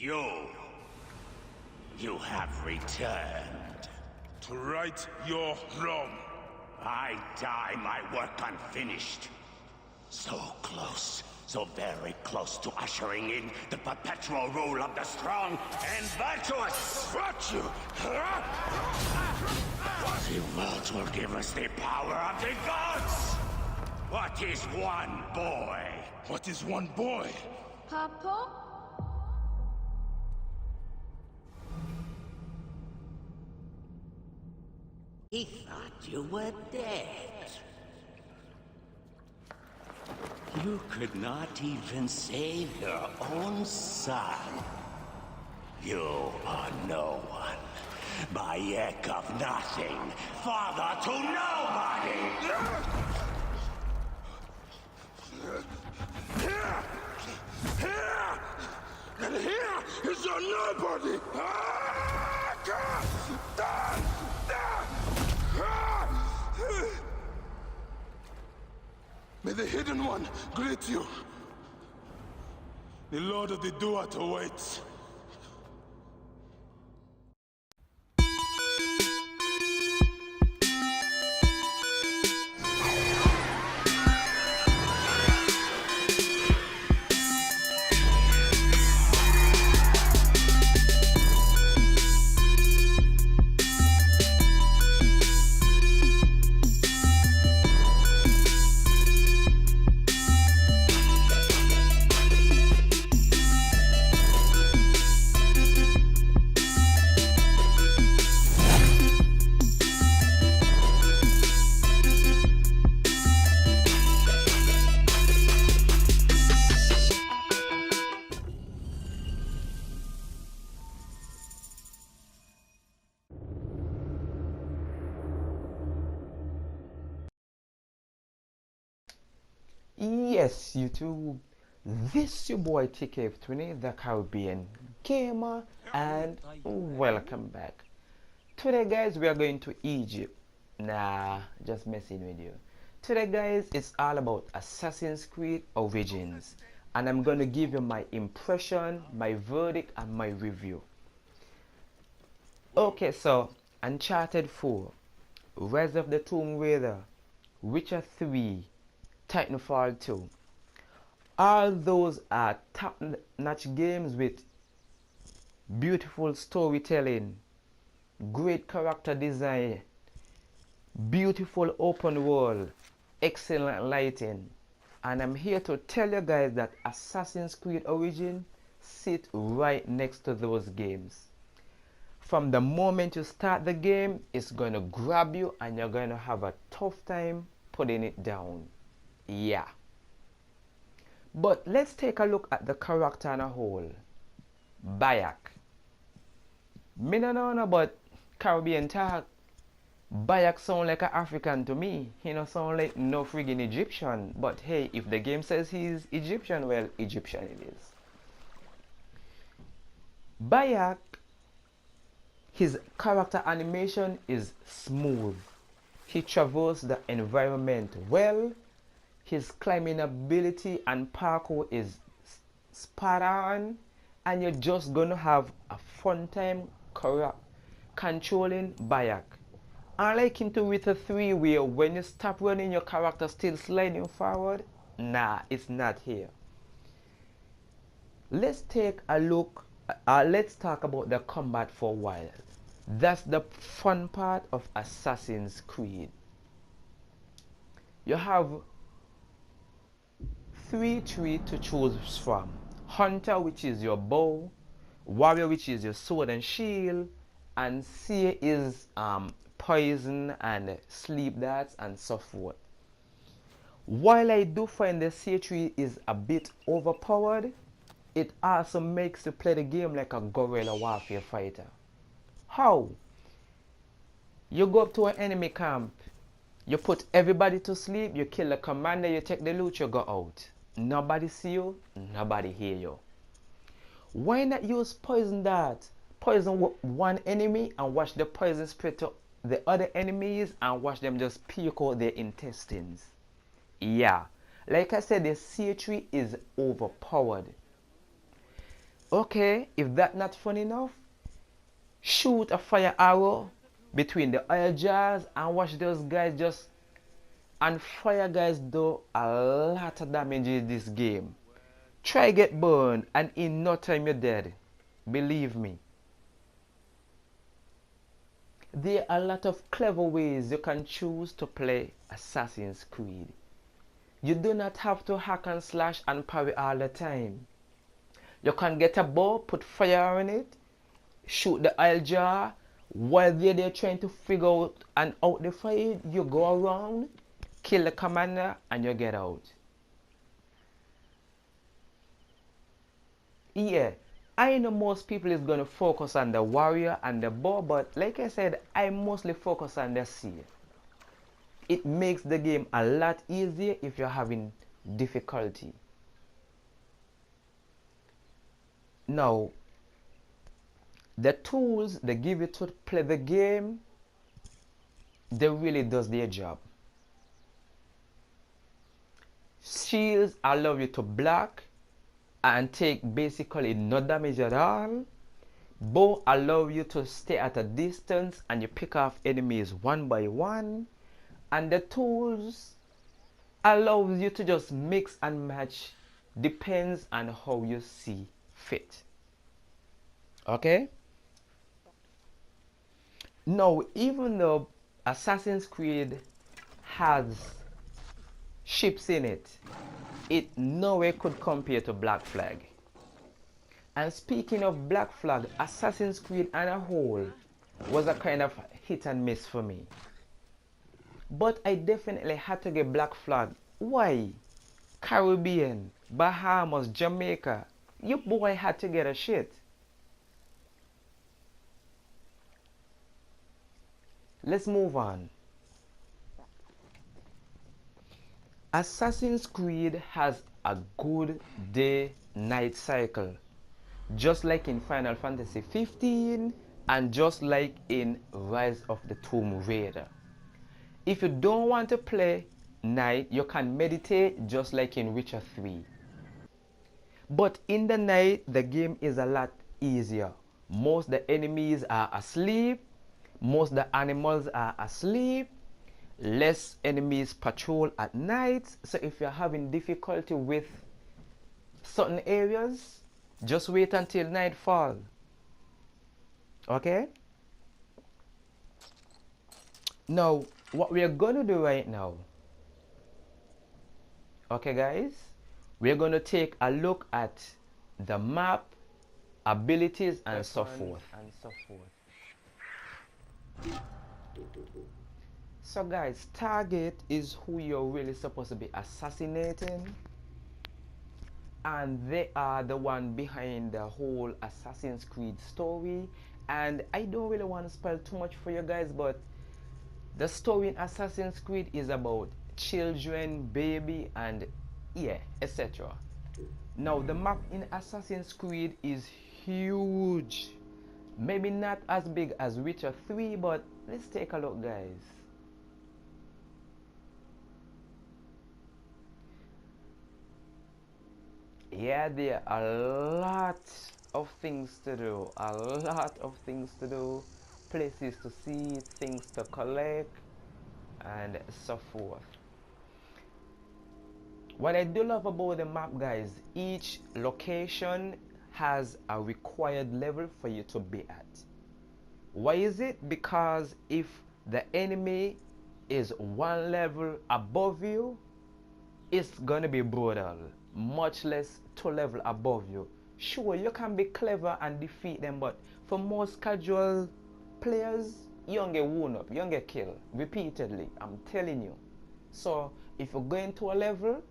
You have returned. To right your wrong. I die my work unfinished. So close, so very close to ushering in the perpetual rule of the strong and virtuous. Watch you! The world will give us the power of the gods. What is one boy? What is one boy? Papa? He thought you were dead. You could not even save your own son. You are no one. Bayek of nothing. Father to nobody! Here! And here is your nobody! May the Hidden One greet you. The Lord of the Duat awaits. Yes, YouTube, this your boy TKF20, the Caribbean Gamer, and welcome back. Today guys, we are going to Egypt. Nah, just messing with you. Today guys, it's all about Assassin's Creed Origins, and I'm going to give you my impression, my verdict, and my review. Okay, so Uncharted 4, Rise of the Tomb Raider, Witcher 3, Titanfall 2. All those are top-notch games with beautiful storytelling, great character design, beautiful open world, excellent lighting. And I'm here to tell you guys that Assassin's Creed Origins sit right next to those games. From the moment you start the game, it's going to grab you and you're going to have a tough time putting it down. Yeah. But let's take a look at the character on a whole. Bayek. Me no know about Caribbean talk. Bayek sound like an African to me. He no sound like no friggin' Egyptian. But hey, if the game says he's Egyptian, well, Egyptian it is. Bayek, his character animation is smooth. He traverses the environment well. His climbing ability and parkour is spot on, and you're just gonna have a fun time controlling Bayek. Unlike into Witcher 3 where when you stop running your character still sliding forward, nah, it's not here. Let's take a look, let's talk about the combat for a while. That's the fun part of Assassin's Creed. You have 3 trees to choose from. Hunter, which is your bow, warrior, which is your sword and shield, and seer is poison and sleep darts and so forth. While I do find the seer tree is a bit overpowered, it also makes you play the game like a guerrilla warfare fighter. How? You go up to an enemy camp, you put everybody to sleep, you kill the commander, you take the loot, you go out. Nobody see you, nobody hear you. Why not use poison dart? Poison one enemy and watch the poison spread to the other enemies and watch them just puke out their intestines. Yeah, like I said, the seer tree is overpowered. Okay, if that not fun enough, shoot a fire arrow between the oil jars and watch those guys just, and fire guys do a lot of damage in this game. Try get burned and in no time you're dead. Believe me. There are a lot of clever ways you can choose to play Assassin's Creed. You do not have to hack and slash and parry all the time. You can get a bow, put fire on it, shoot the oil jar. While they're trying to figure out and out the fire, you go around, kill the commander, and you get out. Yeah, I know most people is going to focus on the warrior and the bow, but like I said, I mostly focus on the seer. It makes the game a lot easier if you're having difficulty. Now, the tools they give you to play the game, they really does their job. Shields allow you to block and take basically no damage at all. Bow allow you to stay at a distance and you pick off enemies one by one. And the tools allows you to just mix and match, depends on how you see fit. Okay? Now, even though Assassin's Creed has ships in it, it nowhere could compare to Black Flag. And speaking of Black Flag, Assassin's Creed as a whole was a kind of hit and miss for me. But I definitely had to get Black Flag. Why? Caribbean, Bahamas, Jamaica. You boy had to get a shit. Let's move on. Assassin's Creed has a good day-night cycle, just like in Final Fantasy 15 and just like in Rise of the Tomb Raider. If you don't want to play night, you can meditate just like in Witcher 3. But in the night, the game is a lot easier. Most the enemies are asleep. Most the animals are asleep. Less enemies patrol at night. So if you're having difficulty with certain areas, just wait until nightfall. Okay? Now, what we are going to do right now, okay guys, we're going to take a look at the map, abilities and so forth. So guys, target is who you're really supposed to be assassinating, and they are the one behind the whole Assassin's Creed story. And I don't really want to spoil too much for you guys, but the story in Assassin's Creed is about children, baby, and yeah, etc. Now the map in Assassin's Creed is huge. Maybe not as big as Witcher 3, but let's take a look guys. Yeah, there are a lot of things to do, places to see, things to collect, and so forth. What I do love about the map guys, each location has a required level for you to be at. Why is it? Because if the enemy is one level above you, it's gonna be brutal, much less 2 level above you. Sure, you can be clever and defeat them, but for most casual players, you don't get wound up, you don't get killed repeatedly, I'm telling you. So if you're going to a level,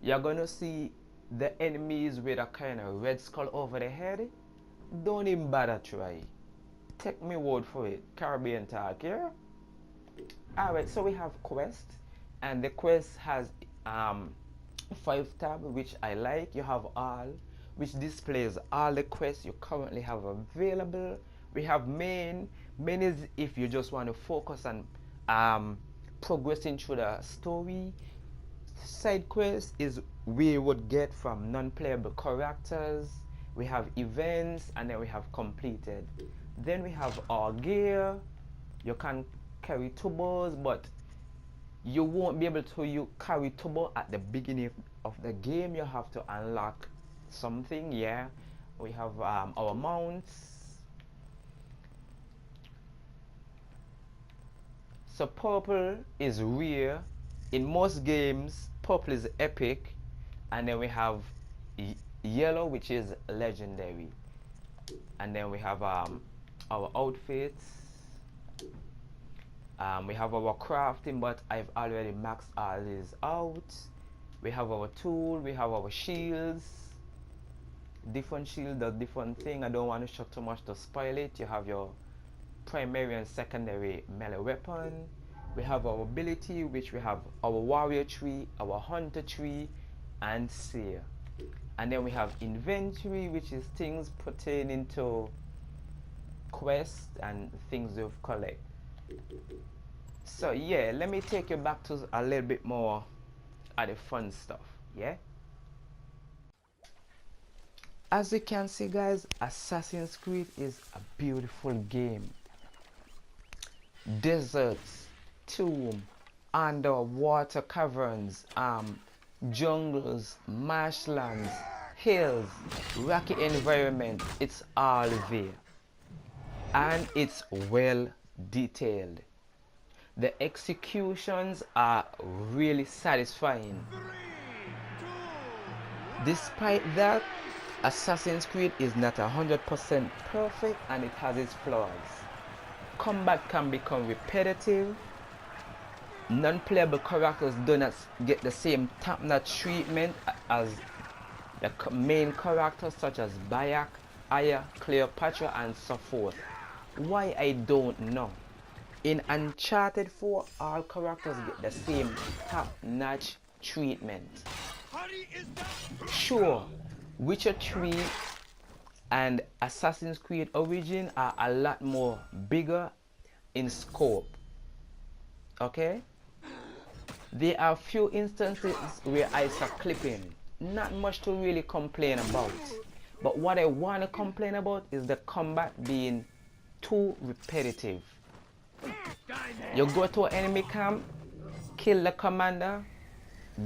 you're gonna see the enemies with a kind of red skull over the head. Don't even bother try. Take me word for it. Caribbean talk, yeah? Alright, so we have quest, and the quest has 5 tabs, which I like. You have all, which displays all the quests you currently have available. We have main. Main is if you just want to focus on progressing through the story. Side quest is we would get from non-playable characters. we have events, and then we have completed. Then we have our gear. You can carry turbos, but you won't be able to carry turbo at the beginning of the game. You have to unlock something. Yeah, we have our mounts. So purple is rare. In most games, purple is epic, and then we have yellow, which is legendary. And then we have our outfits. We have our crafting, but I've already maxed all these out. We have our tool, we have our shields. Different shield does different thing. I don't want to show too much to spoil it. You have your primary and secondary melee weapon. We have our ability, which we have our warrior tree, our hunter tree, and seer. And then we have inventory, which is things pertaining to quests and things you've collect. So yeah, let me take you back to a little bit more of the fun stuff. Yeah, as you can see, guys, Assassin's Creed is a beautiful game. Deserts, tomb, underwater caverns, jungles, marshlands, hills, rocky environment, it's all there. And it's well detailed. The executions are really satisfying. Despite that, Assassin's Creed is not 100% perfect and it has its flaws. Combat can become repetitive. Non-playable characters do not get the same top-notch treatment as the main characters such as Bayek, Aya, Cleopatra, and so forth. Why, I don't know. In Uncharted 4, all characters get the same top-notch treatment. Sure, Witcher 3 and Assassin's Creed Origin are a lot more bigger in scope. Okay? There are few instances where I saw clipping. Not much to really complain about. But what I want to complain about is the combat being too repetitive. You go to an enemy camp, kill the commander,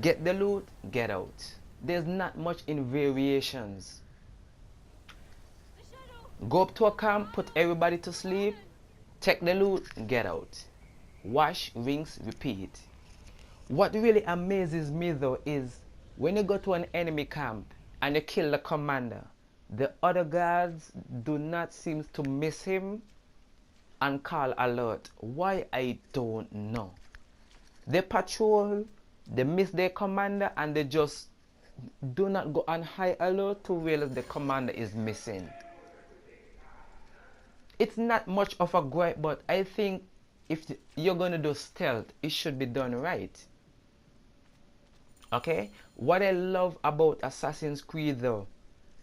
get the loot, get out. There's not much in variations. Go up to a camp, put everybody to sleep, take the loot, get out. Wash, rinse, repeat. What really amazes me though is when you go to an enemy camp and you kill the commander, the other guards do not seem to miss him and call alert. Why, I don't know. They patrol, they miss their commander, and they just do not go on high alert to realize the commander is missing. It's not much of a gripe, but I think if you're going to do stealth, it should be done right. Okay? What I love about Assassin's Creed though,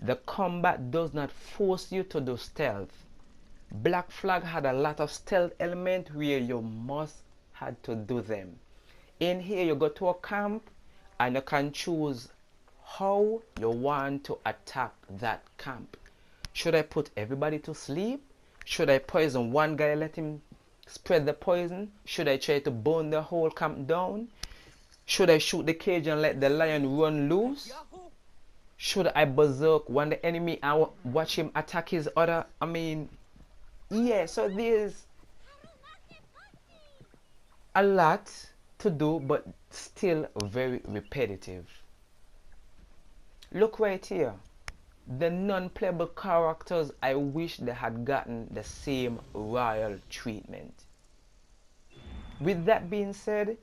the combat does not force you to do stealth. Black Flag had a lot of stealth elements where you must had to do them. In here you go to a camp and you can choose how you want to attack that camp. Should I put everybody to sleep? Should I poison one guy, let him spread the poison? Should I try to burn the whole camp down? Should I shoot the cage and let the lion run loose? Should I berserk when the enemy and watch him attack his other? I mean, yeah, so there's a lot to do, but still very repetitive. Look right here. The non-playable characters, I wish they had gotten the same royal treatment. With that being said,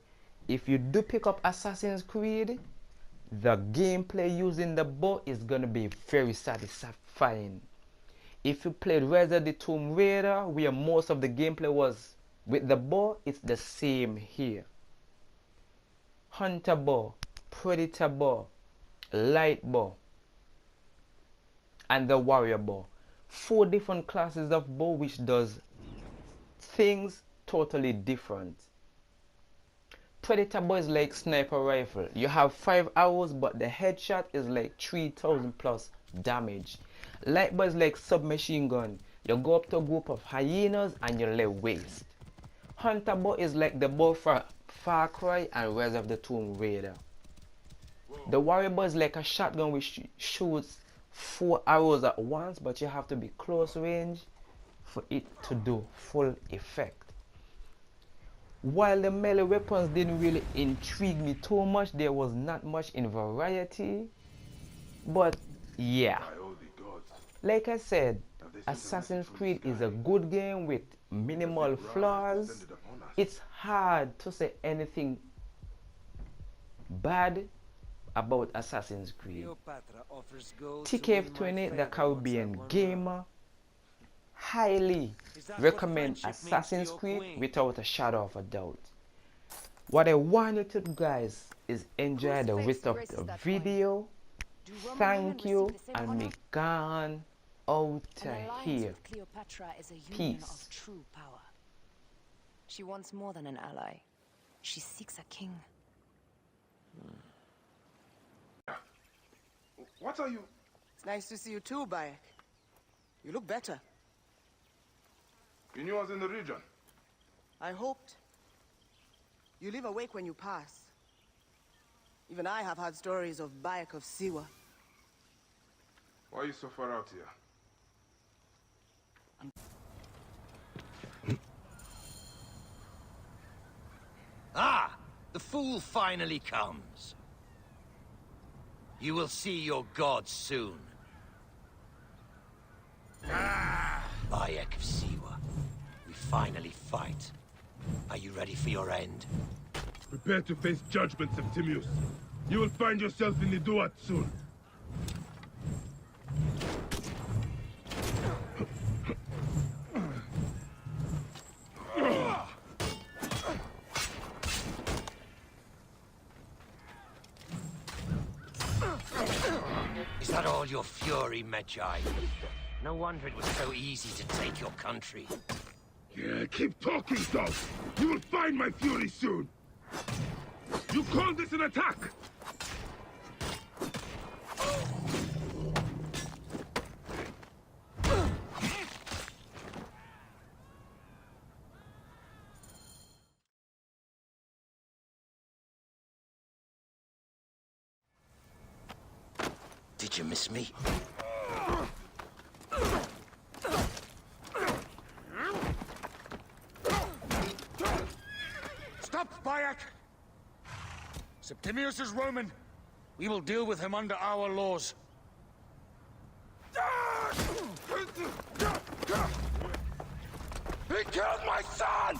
if you do pick up Assassin's Creed, the gameplay using the bow is going to be very satisfying. If you played Rise of the Tomb Raider, where most of the gameplay was with the bow, it's the same here. Hunter bow, Predator bow, Light bow, and the Warrior bow. 4 different classes of bow which does things totally different. Predator bow is like sniper rifle. You have 5 arrows, but the headshot is like 3000 plus damage. Lightbar is like submachine gun. You go up to a group of hyenas and you lay waste. Hunter bow is like the bow for Far Cry and Rise of the Tomb Raider. The warrior bow is like a shotgun which shoots 4 arrows at once, but you have to be close range for it to do full effect. While the melee weapons didn't really intrigue me too much, there was not much in variety. But yeah, like I said, Assassin's Creed is a good game with minimal flaws. It's hard to say anything bad about Assassin's Creed. TKF28, the Caribbean gamer, highly recommend Assassin's Creed without a shadow of a doubt. What I want you to guys is enjoy the rest of the video. Thank you, and me gone out here. Peace. She wants more than an ally. She seeks a king. What are you? It's nice to see you too, Bayek. You look better. You knew I was in the region. I hoped. You leave awake when you pass. Even I have heard stories of Bayek of Siwa. Why are you so far out here? Ah! The fool finally comes. You will see your gods soon. Bayek of Siwa. We finally fight. Are you ready for your end? Prepare to face judgment, Septimius. You will find yourself in the Duat soon. Is that all your fury, Medjay? No wonder it was so easy to take your country. Yeah, keep talking, dog. You will find my fury soon. You call this an attack? Did you miss me? Stop, Bayek! Septimius is Roman. We will deal with him under our laws. He killed my son!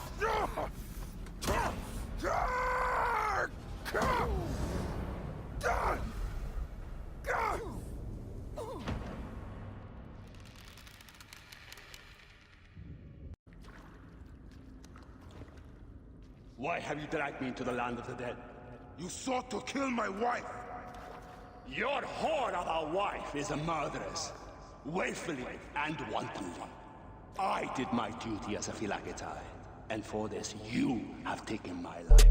Why have you dragged me into the land of the dead? You sought to kill my wife! Your whore of a wife is a murderess, willfully and wantonly. I did my duty as a Phylagitai, and for this you have taken my life.